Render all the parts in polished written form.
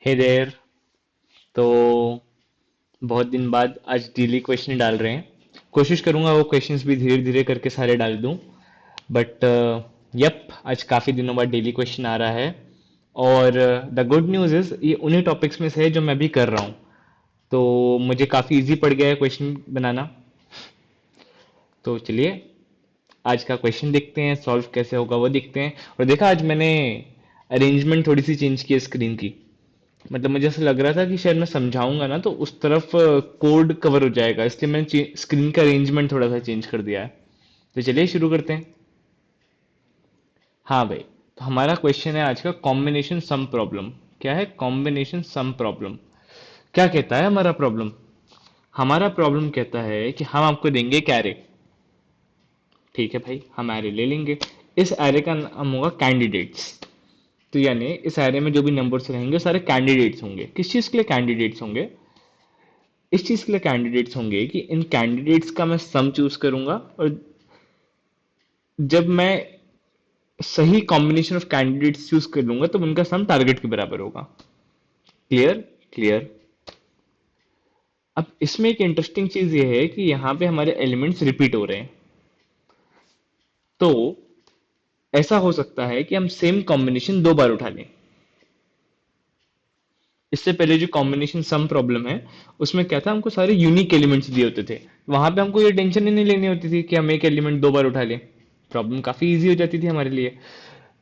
हे there. तो बहुत दिन बाद आज डेली क्वेश्चन डाल रहे हैं। कोशिश करूंगा वो क्वेश्चंस भी धीरे धीरे करके सारे डाल दूं। बट यप, आज काफ़ी दिनों बाद डेली क्वेश्चन आ रहा है। और द गुड न्यूज़ इज ये उन्हीं टॉपिक्स में से है जो मैं भी कर रहा हूँ। तो मुझे काफ़ी इजी पड़ गया है क्वेश्चन बनाना। तो चलिए आज का क्वेश्चन देखते हैं, सॉल्व कैसे होगा वो देखते हैं। और देखा, आज मैंने अरेंजमेंट थोड़ी सी चेंज की है स्क्रीन की। मतलब मुझे ऐसा लग रहा था कि शायद मैं समझाऊंगा ना तो उस तरफ कोड कवर हो जाएगा, इसलिए मैंने स्क्रीन का अरेंजमेंट थोड़ा सा चेंज कर दिया है। तो चलिए शुरू करते हैं। हाँ भाई, तो हमारा क्वेश्चन है आज का कॉम्बिनेशन सम प्रॉब्लम। क्या है कॉम्बिनेशन सम प्रॉब्लम? क्या कहता है हमारा प्रॉब्लम? हमारा प्रॉब्लम कहता है कि हम आपको देंगे एक एरे। ठीक है भाई, हम एरे ले लेंगे। इस एरे का नाम होगा कैंडिडेट्स। तो यानी इस एरे में जो भी नंबर्स रहेंगे वो सारे कैंडिडेट्स होंगे। किस चीज के लिए कैंडिडेट्स होंगे? इस चीज के लिए कैंडिडेट्स होंगे कि इन कैंडिडेट्स का मैं सम चूज करूंगा, और जब मैं सही कॉम्बिनेशन ऑफ कैंडिडेट्स चूज कर लूंगा तो उनका सम टारगेट के बराबर होगा। क्लियर? क्लियर। अब इसमें एक इंटरेस्टिंग चीज ये है कि यहाँ पे हमारे एलिमेंट्स रिपीट हो रहे हैं। तो ऐसा हो सकता है कि हम सेम कॉम्बिनेशन दो बार उठा लें। इससे पहले जो कॉम्बिनेशन सम प्रॉब्लम है उसमें क्या था, हमको सारे यूनिक एलिमेंट्स दिए होते थे। वहां पे हमको ये टेंशन ही नहीं लेनी होती थी कि हम एक एलिमेंट दो बार उठा लें। प्रॉब्लम काफी इजी हो जाती थी हमारे लिए।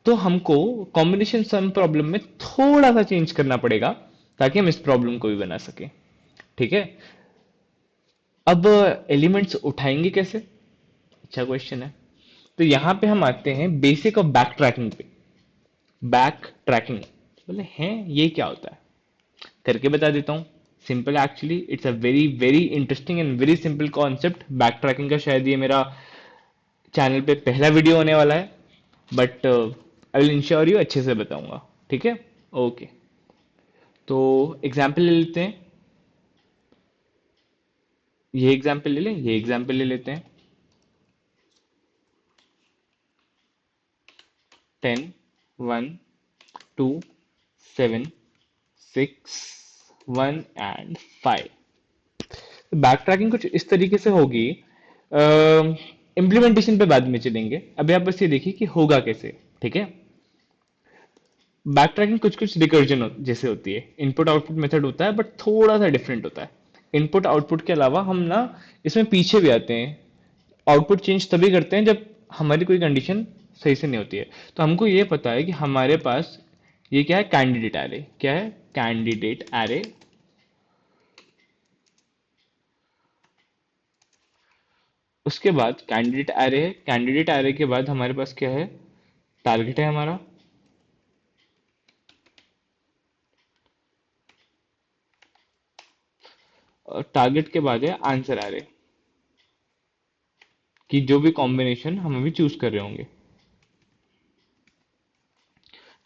तो हमको कॉम्बिनेशन सम प्रॉब्लम में थोड़ा सा चेंज करना पड़ेगा ताकि हम इस प्रॉब्लम को भी बना सकें। ठीक है। अब एलिमेंट्स उठाएंगे कैसे? अच्छा क्वेश्चन है। तो यहां पे हम आते हैं बेसिक ऑफ बैक ट्रैकिंग पे। बैक ट्रैकिंग बोले हैं, ये क्या होता है करके बता देता हूँ। Simple, actually it's a very very interesting and very simple concept. Back tracking का शायद ये मेरा चैनल पे पहला वीडियो होने वाला है। But I will ensure you अच्छे से बताऊंगा। ठीक है। ओके। तो एग्जाम्पल ले लेते हैं। ये एग्जाम्पल ले लें, ये एग्जाम्पल ले लेते हैं। 10, 1, 2, 7, 6, 1 एंड 5। बैक ट्रैकिंग कुछ इस तरीके से होगी। इम्प्लीमेंटेशन पे बाद में चलेंगे, अभी आप बस ये देखिए कि होगा कैसे। ठीक है। बैक ट्रैकिंग कुछ कुछ रिकर्जन जैसे होती है। इनपुट आउटपुट मेथड होता है बट थोड़ा सा डिफरेंट होता है। इनपुट आउटपुट के अलावा हम ना इसमें पीछे भी आते हैं। आउटपुट चेंज तभी करते हैं जब हमारी कोई कंडीशन सही से नहीं होती है। तो हमको ये पता है कि हमारे पास ये क्या है, कैंडिडेट एरे। क्या है? Candidate array. उसके बाद कैंडिडेट एरे है। कैंडिडेट एरे के बाद हमारे पास क्या है? टारगेट है हमारा। और टारगेट के बाद है आंसर एरे, कि जो भी कॉम्बिनेशन हम अभी चूज कर रहे होंगे।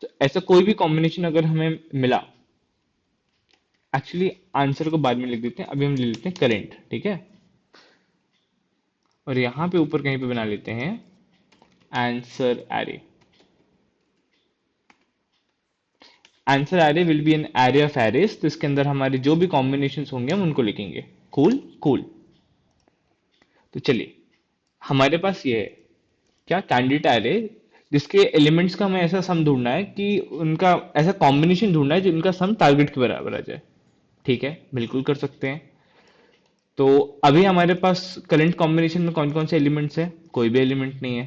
तो ऐसा कोई भी कॉम्बिनेशन अगर हमें मिला, एक्चुअली आंसर को बाद में लिख देते हैं, अभी हम ले लेते हैं करेंट। ठीक है। और यहां पे ऊपर कहीं पे बना लेते हैं answer array. Answer array will be an array of arrays, तो इसके अंदर हमारे जो भी कॉम्बिनेशंस होंगे हम उनको लिखेंगे। Cool cool. तो चलिए, हमारे पास ये है क्या, कैंडिडेट एरे, जिसके एलिमेंट्स का हमें ऐसा सम ढूंढना है कि उनका ऐसा कॉम्बिनेशन ढूंढना है जिनका सम टारगेट के बराबर आ जाए। ठीक है, बिल्कुल कर सकते हैं। तो अभी हमारे पास करंट कॉम्बिनेशन में कौन कौन से एलिमेंट्स हैं? कोई भी एलिमेंट नहीं है।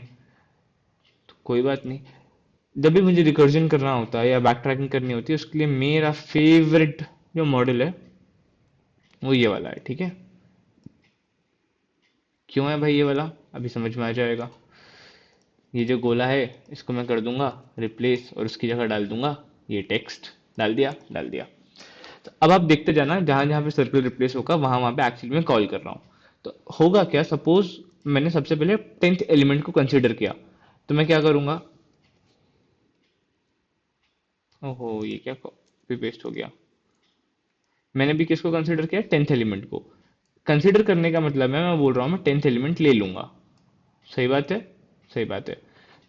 तो कोई बात नहीं। जब भी मुझे रिकर्जन करना होता है या बैक ट्रैकिंग करनी होती है उसके लिए मेरा फेवरेट जो मॉडल है वो ये वाला है। ठीक है। क्यों है भाई ये वाला? अभी समझ में आ जाएगा। ये जो गोला है इसको मैं कर दूंगा रिप्लेस, और उसकी जगह डाल दूंगा ये टेक्स्ट। डाल दिया, डाल दिया। तो अब आप देखते जाना, जहां जहां पे सर्कल रिप्लेस होगा वहां वहां पे एक्चुअली मैं कॉल कर रहा हूँ। तो होगा क्या, सपोज मैंने सबसे पहले 10th एलिमेंट को कंसीडर किया। तो मैं क्या करूंगा? ओहो, ये क्या कॉपी पेस्ट हो गया। मैंने भी किसको कंसीडर किया? 10th एलिमेंट को। कंसीडर करने का मतलब है मैं बोल रहा हूँ मैं 10th एलिमेंट ले लूंगा। सही बात है। सही बात है।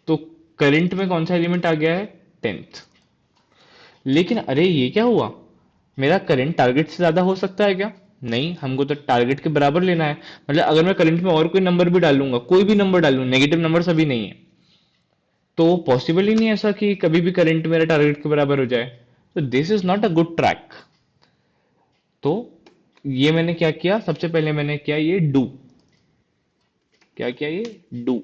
तो करंट में कौन सा एलिमेंट आ गया है? 10th। लेकिन अरे ये क्या हुआ, मेरा करंट टारगेट से ज्यादा हो सकता है क्या? नहीं, हमको तो टारगेट के बराबर लेना है। मतलब अगर मैं करंट में और कोई नंबर भी डालूंगा, कोई भी नंबर डालूं, नेगेटिव नंबर सभी नहीं है, तो पॉसिबल ही नहीं है ऐसा कि कभी भी करंट मेरा टारगेट के बराबर हो जाए। तो this is not a good track. तो ये मैंने क्या किया, सबसे पहले मैंने किया ये डू। क्या किया? ये डू।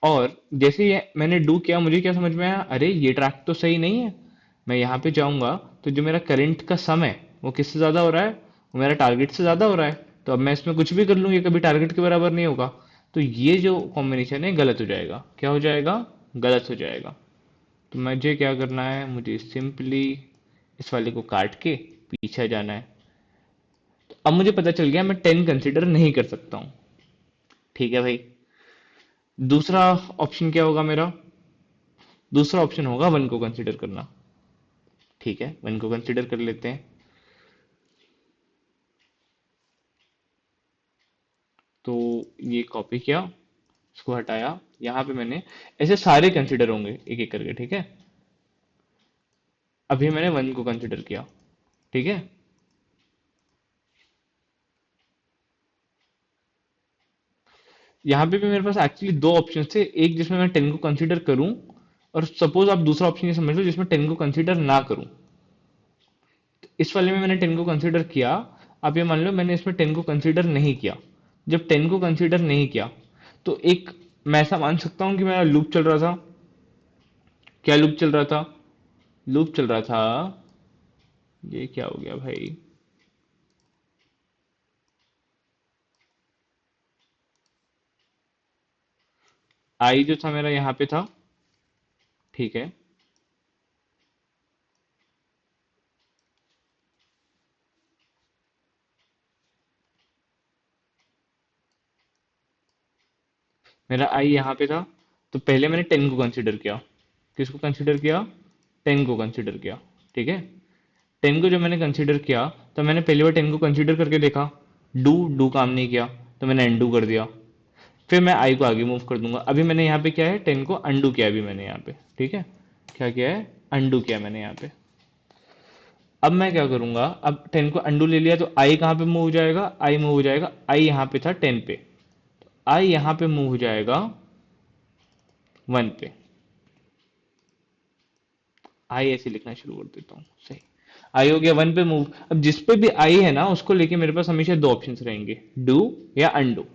और जैसे ये मैंने डू किया, मुझे क्या समझ में आया, अरे ये ट्रैक तो सही नहीं है। मैं यहाँ पे जाऊंगा तो जो मेरा करंट का सम है वो किससे ज्यादा हो रहा है? वो मेरा टारगेट से ज्यादा हो रहा है। तो अब मैं इसमें कुछ भी कर लूँ, ये कभी टारगेट के बराबर नहीं होगा। तो ये जो कॉम्बिनेशन है गलत हो जाएगा। क्या हो जाएगा? गलत हो जाएगा। तो मुझे क्या करना है, मुझे सिंपली इस वाले को काट के पीछे जाना है। तो अब मुझे पता चल गया मैं 10 कंसिडर नहीं कर सकता हूँ। ठीक है भाई। दूसरा ऑप्शन क्या होगा मेरा? दूसरा ऑप्शन होगा 1 को कंसीडर करना। ठीक है, 1 को कंसीडर कर लेते हैं। तो ये कॉपी किया, इसको हटाया, यहां पे मैंने ऐसे सारे कंसीडर होंगे एक एक करके। ठीक है, अभी मैंने 1 को कंसीडर किया। ठीक है, यहाँ पे भी मेरे पास एक्चुअली दो ऑप्शन थे, एक जिसमें मैं 10 को कंसीडर करूं, और सपोज आप दूसरा ऑप्शन ये समझ लो जिसमें 10 को कंसीडर ना करूं। इस वाले में मैंने 10 को कंसीडर किया। आप ये मान लो मैंने इसमें 10 को कंसीडर नहीं किया। जब 10 को कंसीडर नहीं किया, तो एक मैं ऐसा मान सकता हूं कि मेरा लूप चल रहा था। क्या लूप चल रहा था? लूप चल रहा था, ये क्या हो गया भाई, आई जो था मेरा यहाँ पे था। ठीक है, मेरा आई यहाँ पे था। तो पहले मैंने 10 को कंसीडर किया। किसको कंसीडर किया? 10 को कंसीडर किया। ठीक है, 10 को जब मैंने कंसीडर किया, तो मैंने पहली बार 10 को कंसीडर करके देखा, डू डू काम नहीं किया, तो मैंने अनडू कर दिया। फिर मैं आई को आगे मूव कर दूंगा। अभी मैंने यहाँ पे क्या है, 10 को अनडू किया अभी मैंने यहाँ पे। ठीक है, क्या किया है? अनडू किया मैंने यहाँ पे। अब मैं क्या करूंगा, अब 10 को अनडू ले लिया, तो आई कहाँ पे मूव हो जाएगा? आई मूव हो जाएगा, आई यहाँ पे था 10 पे, आई यहाँ पे मूव हो जाएगा 1 पे। आई ऐसे लिखना शुरू कर देता हूँ, सही। आई हो गया 1 पे मूव। अब जिस पे भी आई है ना, उसको लेके मेरे पास हमेशा दो ऑप्शंस रहेंगे, डू या अनडू।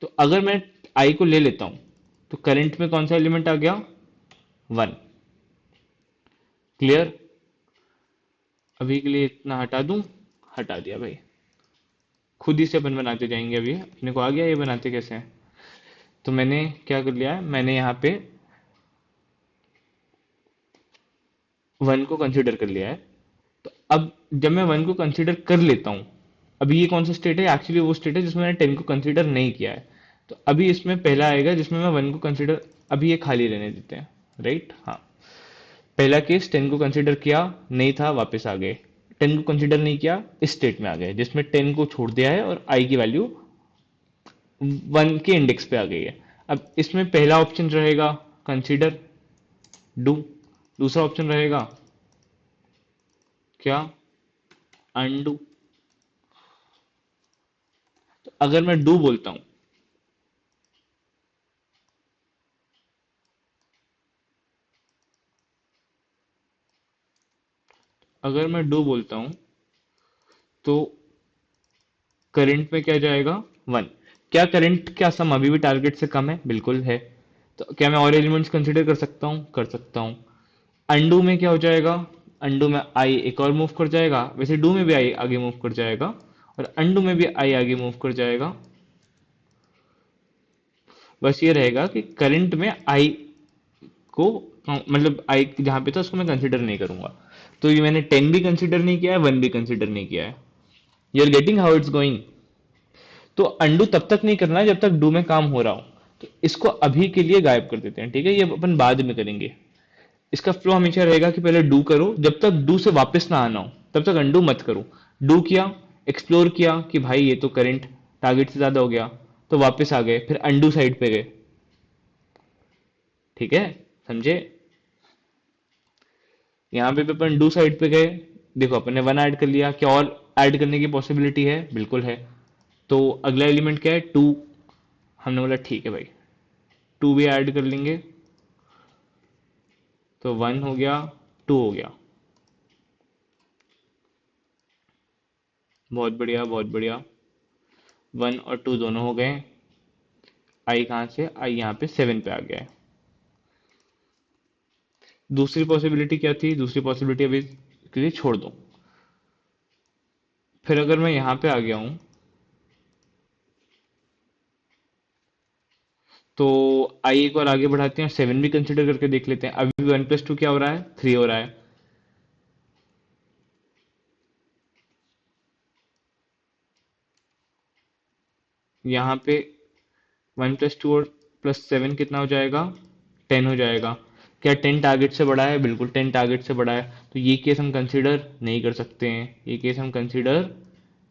तो अगर मैं आई को ले लेता हूं, तो करंट में कौन सा एलिमेंट आ गया? 1। क्लियर? अभी के लिए इतना हटा दूं। हटा दिया भाई। खुद ही से अपन बनाते जाएंगे। अभी अपने को आ गया ये बनाते कैसे हैं। तो मैंने क्या कर लिया है, मैंने यहाँ पे 1 को कंसीडर कर लिया है। तो अब जब मैं 1 को कंसीडर कर लेता हूं, अभी ये कौन सा स्टेट है? एक्चुअली वो स्टेट है जिसमें मैंने 10 को कंसीडर नहीं किया है। तो अभी इसमें पहला आएगा जिसमें मैं 1 को कंसीडर, अभी ये खाली रहने देते हैं। राइट, हाँ। पहला केस 10 को कंसीडर किया, नहीं था, वापस आ गए। 10 को कंसीडर नहीं किया, इस स्टेट में आ गए जिसमें 10 को छोड़ दिया है और आई की वैल्यू 1 के इंडेक्स पे आ गई है। अब इसमें पहला ऑप्शन रहेगा कंसीडर, डू। दूसरा ऑप्शन रहेगा क्या? अनडू। तो अगर मैं डू बोलता हूं, अगर मैं डू बोलता हूं, तो करंट में क्या जाएगा? 1। क्या करंट का सम अभी भी टारगेट से कम है? बिल्कुल है। तो क्या मैं और एलिमेंट्स कंसीडर कर सकता हूं? कर सकता हूं। अंडू में क्या हो जाएगा? अंडू में आई एक और मूव कर जाएगा, वैसे डू में भी आई आगे मूव कर जाएगा, और अंडू में भी आई आगे मूव कर जाएगा। बस ये रहेगा कि करंट में आई को, मतलब आई जहां पे था उसको मैं कंसीडर नहीं करूंगा। तो ये मैंने 10 भी कंसीडर नहीं किया है, 1 भी कंसीडर नहीं किया है। You are getting how it's going. तो अंडू तब तक नहीं करना है जब तक डू में काम हो रहा हो। तो इसको अभी के लिए गायब कर देते हैं। ठीक है, ये अपन बाद में करेंगे। इसका फ्लो हमेशा रहेगा कि पहले डू करो, जब तक डू से वापस ना आना हो तब तक अंडू मत करो। डू किया, एक्सप्लोर किया कि भाई ये तो करंट टारगेट से ज्यादा हो गया, तो वापस आ गए, फिर अंडू साइड पे गए। ठीक है, समझे? यहाँ पे भी अपन डू साइड पे गए, देखो अपन ने वन ऐड कर लिया, क्या और ऐड करने की पॉसिबिलिटी है? बिल्कुल है। तो अगला एलिमेंट क्या है? टू। हमने बोला ठीक है भाई, टू भी ऐड कर लेंगे, तो वन हो गया, टू हो गया। बहुत बढ़िया, बहुत बढ़िया। वन और टू दोनों हो गए। आई कहाँ से? आई यहाँ पे सेवन पे आ गया है। दूसरी पॉसिबिलिटी क्या थी? दूसरी पॉसिबिलिटी अभी के लिए छोड़ दो। फिर अगर मैं यहाँ पे आ गया हूँ, तो आई एक बार आगे बढ़ाते हैं, सेवन भी कंसिडर करके देख लेते हैं। अभी वन प्लस टू क्या हो रहा है? थ्री हो रहा है। यहाँ पे वन प्लस टू और प्लस सेवन कितना हो जाएगा? टेन हो जाएगा। क्या टेन टारगेट से बड़ा है? बिल्कुल टेन टारगेट से बड़ा है। तो ये केस हम कंसिडर नहीं कर सकते हैं, ये केस हम कंसिडर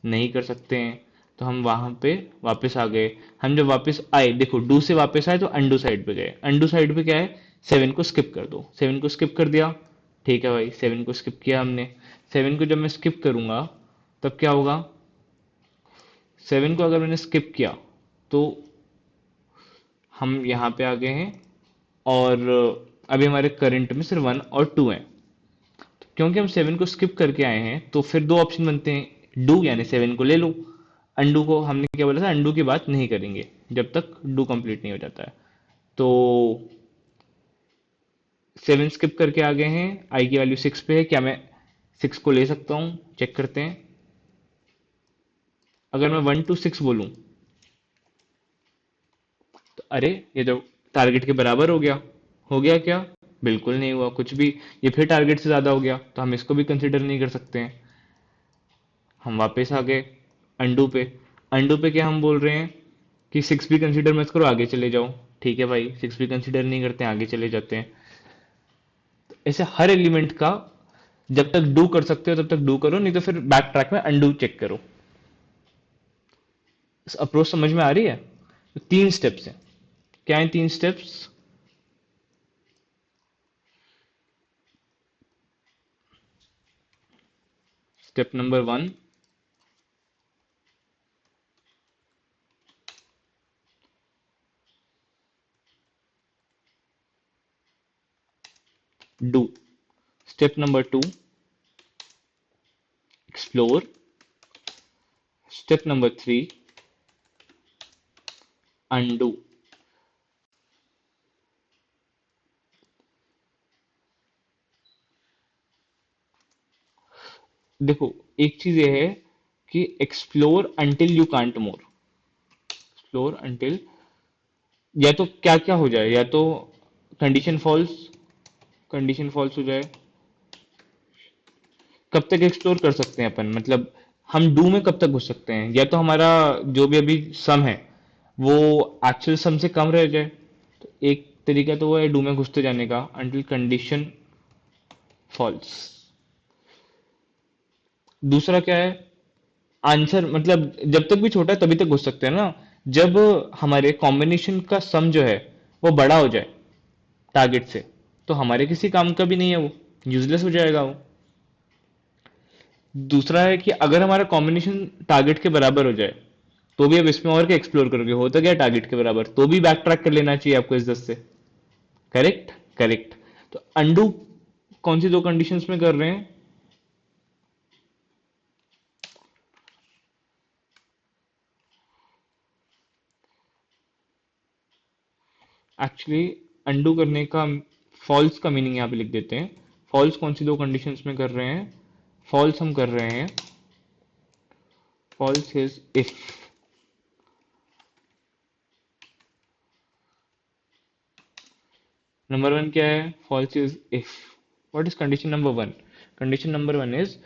नहीं कर सकते हैं। तो हम वहां पे वापस आ गए। हम जब वापस आए, देखो डू से वापस आए तो अंडू साइड पे गए। अंडू साइड पे क्या है? सेवन को स्किप कर दो। सेवन को स्किप कर दिया, ठीक है भाई, सेवन को स्किप किया हमने। सेवन को जब मैं स्किप करूंगा तब क्या होगा? सेवन को अगर मैंने स्किप किया तो हम यहाँ पे आ गए हैं, और अभी हमारे करंट में सिर्फ वन और टू है। क्योंकि हम सेवन को स्किप करके आए हैं तो फिर दो ऑप्शन बनते हैं, डू यानी सेवन को ले लो। अंडू को हमने क्या बोला था? अंडू की बात नहीं करेंगे जब तक डू कंप्लीट नहीं हो जाता है। तो सेवन स्किप करके आ गए हैं, आई की वैल्यू सिक्स पे है। क्या मैं सिक्स को ले सकता हूँ? चेक करते हैं। अगर मैं वन टू सिक्स बोलूं तो अरे ये तो टारगेट के बराबर हो गया। हो गया क्या? बिल्कुल नहीं हुआ कुछ भी। ये फिर टारगेट से ज्यादा हो गया, तो हम इसको भी कंसिडर नहीं कर सकते हैं। हम वापस आ गए अंडू पे। अंडू पे क्या हम बोल रहे हैं कि सिक्स भी कंसिडर मत करो, आगे चले जाओ। ठीक है भाई, सिक्स भी कंसिडर नहीं करते हैं, आगे चले जाते हैं। ऐसे हर एलिमेंट का जब तक डू कर सकते हो तब तक डू करो, नहीं तो फिर बैक ट्रैक में अंडू चेक करो। इस अप्रोच समझ में आ रही है? तो तीन स्टेप्स हैं। क्या है तीन steps? Step number one, do. Step number two, explore. Step number three, undo. देखो, एक चीज ये है कि explore until you can't more. Explore until, या तो क्या क्या हो जाए, या तो कंडीशन फॉल्स, कंडीशन फॉल्स हो जाए। कब तक एक्सप्लोर कर सकते हैं अपन? मतलब हम डू में कब तक घुस सकते हैं? या तो हमारा जो भी अभी सम है वो एक्चुअल सम से कम रह जाए, तो एक तरीका तो वो है डू में घुसते जाने का, अंटिल कंडीशन फॉल्स। दूसरा क्या है? आंसर मतलब जब तक भी छोटा है तभी तक घुस सकते हैं ना, जब हमारे कॉम्बिनेशन का सम जो है वो बड़ा हो जाए टारगेट से, तो हमारे किसी काम का भी नहीं है, वो यूजलेस हो जाएगा वो। दूसरा है कि अगर हमारा कॉम्बिनेशन टारगेट के बराबर हो जाए, तो भी अब इसमें और क्या एक्सप्लोर करोगे? होता क्या टारगेट के बराबर, तो भी बैक ट्रैक कर लेना चाहिए आपको इस 10 से। Correct, correct. तो अंडू कौन सी दो कंडीशंस में कर रहे हैं? एक्चुअली अंडू करने का फॉल्स का मीनिंग यहाँ पे लिख देते हैं। फॉल्स कौन सी दो कंडीशंस में कर रहे हैं? फॉल्स हम कर रहे हैं, false is if. Number one क्या है? False is if. What is condition number one? Condition number one is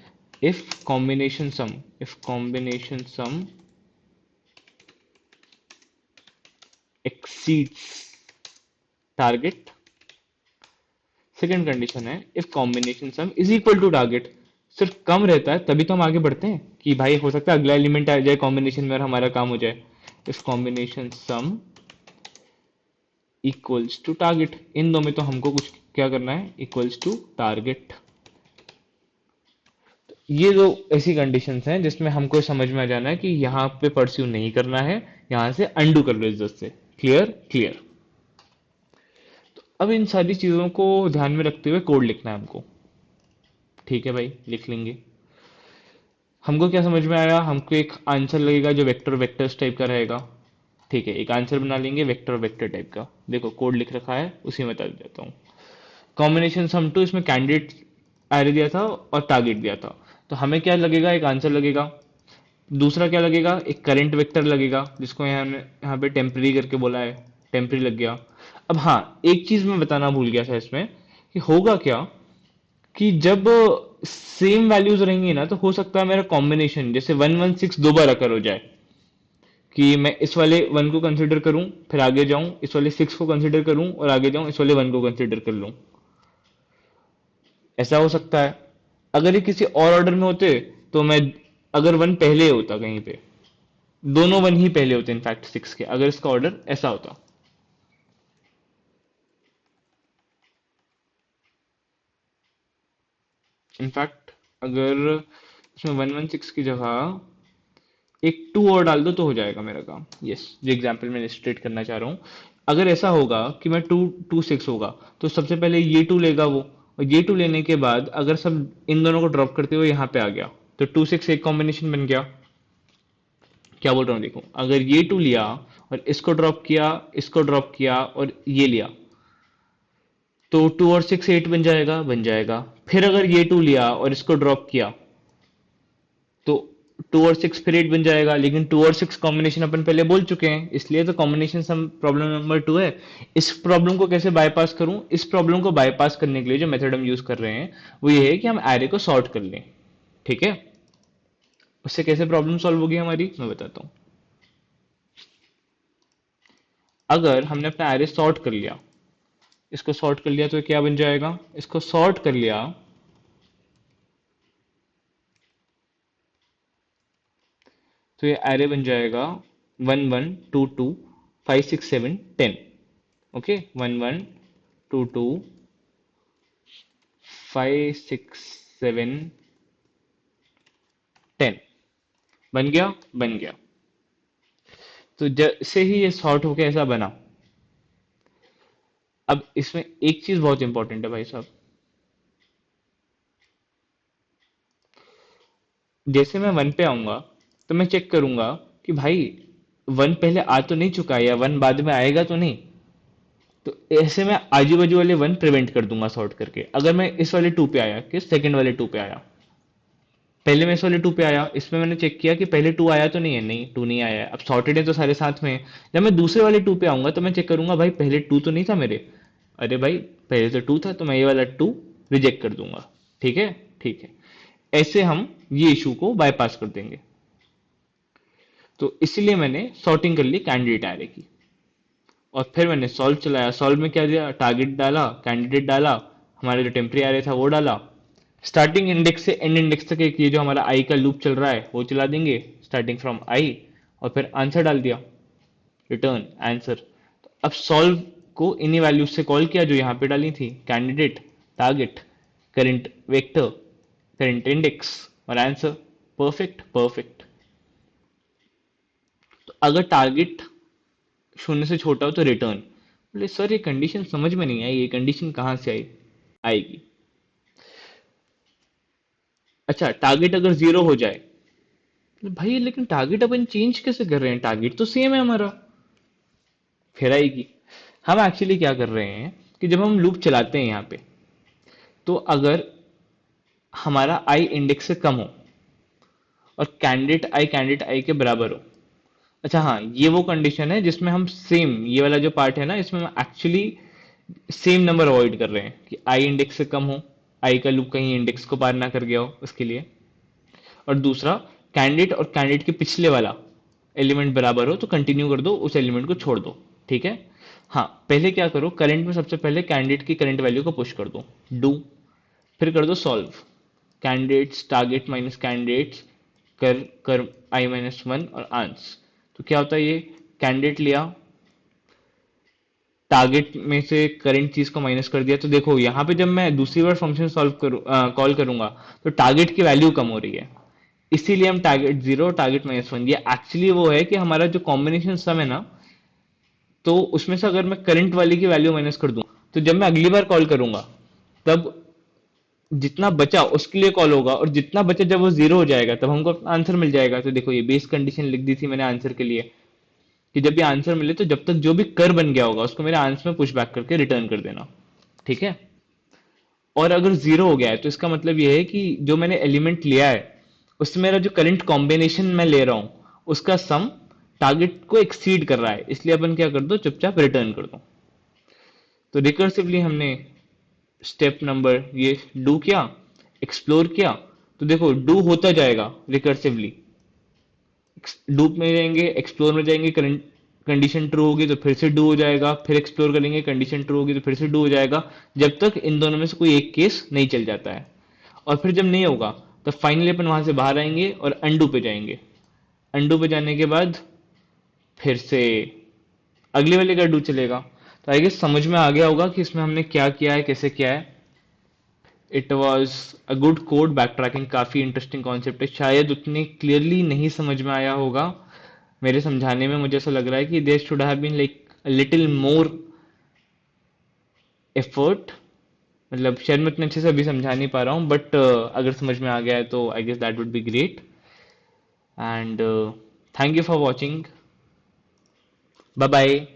if combination sum, if combination sum exceeds target. Second condition है if combination sum is equal to target. सिर्फ कम रहता है तभी तो हम आगे बढ़ते हैं, कि भाई हो सकता है अगला एलिमेंट आ जाए कॉम्बिनेशन में और हमारा काम हो जाए। If combination sum equals to target, इन दो में तो हमको कुछ क्या करना है? Equals to target. ये दो ऐसी कंडीशंस हैं जिसमें हमको समझ में आ जाना है कि यहाँ पे परस्यू नहीं करना है, यहाँ से अंडू कर लो इज्जत से। Clear clear. अब इन सारी चीजों को ध्यान में रखते हुए कोड लिखना है हमको। ठीक है भाई, लिख लेंगे। हमको क्या समझ में आया, हमको एक आंसर लगेगा जो वेक्टर वेक्टर्स टाइप का रहेगा। ठीक है, एक आंसर बना लेंगे वेक्टर वेक्टर टाइप का। देखो कोड लिख रखा है, उसी में बता देता हूँ। कॉम्बिनेशन सम टू, इसमें कैंडिडेट एरे दिया था और टारगेट दिया था। तो हमें क्या लगेगा, एक आंसर लगेगा। दूसरा क्या लगेगा, एक करंट वेक्टर लगेगा, जिसको यहाँ पे टेम्पररी करके बोला है, टेम्पररी लग गया। अब हाँ, एक चीज मैं बताना भूल गया था इसमें, कि होगा क्या कि जब सेम वैल्यूज रहेंगी ना, तो हो सकता है मेरा कॉम्बिनेशन जैसे 116 दो बार अकर हो जाए, कि मैं इस वाले वन को कंसिडर करूं, फिर आगे जाऊं, इस वाले 6 को कंसिडर करूं, और आगे जाऊं इस वाले वन को कंसिडर कर लूं। ऐसा हो सकता है। अगर ये किसी और ऑर्डर में होते, तो मैं, अगर वन पहले होता कहीं पे, दोनों वन ही पहले होते इनफैक्ट 6 के, अगर इसका ऑर्डर ऐसा होता। इनफैक्ट अगर इसमें 116 की जगह एक टू और डाल दो तो हो जाएगा मेरा काम। यस, जो एग्जाम्पल मैं इलस्ट्रेट करना चाह रहा हूँ, अगर ऐसा होगा कि मैं टू टू सिक्स होगा, तो सबसे पहले ये टू लेगा वो, और ये टू लेने के बाद अगर सब इन दोनों को ड्रॉप करते हुए यहाँ पे आ गया, तो टू सिक्स एक कॉम्बिनेशन बन गया। क्या बोल रहा हूँ देखो, अगर ये टू लिया और इसको ड्रॉप किया, इसको ड्रॉप किया और ये लिया, तो टू और सिक्स एट बन जाएगा, बन जाएगा। फिर अगर ये टू लिया और इसको ड्रॉप किया, तो टू और सिक्स फिर एट बन जाएगा। लेकिन टू और सिक्स कॉम्बिनेशन अपन पहले बोल चुके हैं, इसलिए तो combination sum problem number two है। इस प्रॉब्लम को कैसे बाईपास करूं, इस प्रॉब्लम को बाईपास करने के लिए जो मेथड हम यूज कर रहे हैं वो ये है कि हम एरे को सॉर्ट कर लें। ठीक है, उससे कैसे प्रॉब्लम सॉल्व होगी हमारी, मैं बताता हूं। अगर हमने अपना एरे सॉर्ट कर लिया, इसको सॉर्ट कर लिया, तो क्या बन जाएगा, इसको सॉर्ट कर लिया, तो ये एरे बन जाएगा 1 1 2 2 5 6 7 10। ओके, 1 1 2 2 5 6 7 10 बन गया, बन गया। तो जैसे ही ये सॉर्ट होके ऐसा बना, अब इसमें एक चीज बहुत इंपॉर्टेंट है भाई साहब। जैसे मैं वन पे आऊंगा, तो मैं चेक करूंगा कि भाई वन पहले आ तो नहीं चुका है, या वन बाद में आएगा तो नहीं। तो ऐसे में आजू बाजू वाले वन प्रिवेंट कर दूंगा सॉर्ट करके। अगर मैं इस वाले टू पे आया, कि सेकंड वाले टू पे आया, पहले मैं इस वाले टू पे आया, इसमें मैंने चेक किया कि पहले टू आया तो नहीं है, नहीं टू नहीं आया है, अब सॉर्टेड है तो सारे साथ में है। जब मैं दूसरे वाले टू पे आऊंगा, तो मैं चेक करूंगा भाई पहले टू तो नहीं था मेरे, अरे भाई पहले तो टू था, तो मैं ये वाला टू रिजेक्ट कर दूंगा। ठीक है, ठीक है। ऐसे हम ये इशू को बाईपास कर देंगे। तो इसीलिए मैंने सॉर्टिंग कर ली कैंडिडेट एरे की। और फिर मैंने सॉल्व चलाया, सॉल्व में क्या दिया, टारगेट डाला, कैंडिडेट डाला, हमारा जो टेम्परी एरे था वो डाला। स्टार्टिंग इंडेक्स से एंड इंडेक्स तक एक ये जो हमारा आई का लूप चल रहा है वो चला देंगे, स्टार्टिंग फ्रॉम आई, और फिर आंसर डाल दिया, रिटर्न आंसर। तो अब सॉल्व को इन्हीं वैल्यूज से कॉल किया जो यहाँ पे डाली थी, candidate, target, current vector, current index और आंसर। Perfect perfect. तो अगर टारगेट शून्य से छोटा हो तो रिटर्न। बोले सर ये कंडीशन समझ में नहीं आई, ये कंडीशन कहाँ से आई, आएगी। अच्छा, टारगेट अगर जीरो हो जाए, तो भाई लेकिन टारगेट अपन चेंज कैसे कर रहे हैं, टारगेट तो सेम है हमारा, फिर आएगी। हम एक्चुअली क्या कर रहे हैं कि जब हम लूप चलाते हैं यहाँ पे, तो अगर हमारा आई इंडेक्स से कम हो और कैंडिडेट आई के बराबर हो। अच्छा हाँ, ये वो कंडीशन है जिसमें हम सेम, ये वाला जो पार्ट है ना, इसमें हम एक्चुअली सेम नंबर अवॉइड कर रहे हैं कि आई इंडेक्स से कम हो, आई का लूप कहीं इंडेक्स को पार ना कर गया हो उसके लिए। और दूसरा, कैंडिडेट और कैंडिडेट के पिछले वाला एलिमेंट बराबर हो तो कंटिन्यू कर दो, उस एलिमेंट को छोड़ दो। ठीक है। हाँ, पहले क्या करो, करंट में सबसे पहले कैंडिडेट की करंट वैल्यू को पुश कर दो, डू, फिर कर दो solve, candidates target minus candidates, कर कर आई माइनस वन और आंस। तो क्या होता है, ये कैंडिडेट लिया, टारगेट में से करंट चीज को माइनस कर दिया, तो देखो यहाँ पे जब मैं दूसरी बार फंक्शन सॉल्व करूँ कॉल करूंगा, तो टारगेट की वैल्यू कम हो रही है। इसीलिए हम टारगेट जीरो और टारगेट माइनस वन, ये एक्चुअली वो है कि हमारा जो कॉम्बिनेशन सम है ना, तो उसमें से अगर मैं करंट वाली की वैल्यू माइनस कर दूं, तो जब मैं अगली बार कॉल करूंगा, तब जितना बचा उसके लिए कॉल होगा, और जितना बचा जब वो जीरो हो जाएगा तब हमको आंसर मिल जाएगा। तो देखो ये बेस कंडीशन लिख दी थी मैंने आंसर के लिए, कि जब भी आंसर मिले तो जब तक जो भी कर बन गया होगा उसको मेरे आंसर में पुश बैक करके रिटर्न कर देना। ठीक है। और अगर जीरो हो गया है तो इसका मतलब ये है कि जो मैंने एलिमेंट लिया है उससे मेरा जो करंट कॉम्बिनेशन मैं ले रहा हूं उसका सम टारगेट को एक्सीड कर रहा है, इसलिए अपन क्या कर दो, चुपचाप रिटर्न कर दो। तो रिकर्सिवली हमने स्टेप नंबर ये डू किया, एक्सप्लोर किया। तो देखो डू होता जाएगा रिकर्सिवली, लूप में जाएंगे, एक्सप्लोर में जाएंगे, करंट कंडीशन ट्रू होगी तो फिर से डू हो जाएगा, फिर एक्सप्लोर करेंगे, कंडीशन ट्रू होगी तो फिर से डू हो जाएगा, जब तक इन दोनों में से कोई एक केस नहीं चल जाता है। और फिर जब नहीं होगा तो फाइनली अपन वहां से बाहर आएंगे और अंडू पे जाएंगे। अंडू पे जाने के बाद फिर से अगले वाले का डू चलेगा। तो आई गेस समझ में आ गया होगा कि इसमें हमने क्या किया है, कैसे किया है। It was a good code, back tracking काफी इंटरेस्टिंग कॉन्सेप्ट है, शायद उतनी क्लियरली नहीं समझ में आया होगा मेरे समझाने में। मुझे ऐसा लग रहा है कि there should have been like little more effort. मतलब शायद मैं इतने अच्छे से अभी समझा नहीं पा रहा हूँ, बट अगर समझ में आ गया है तो I guess that would be great. And thank you for watching. Bye bye.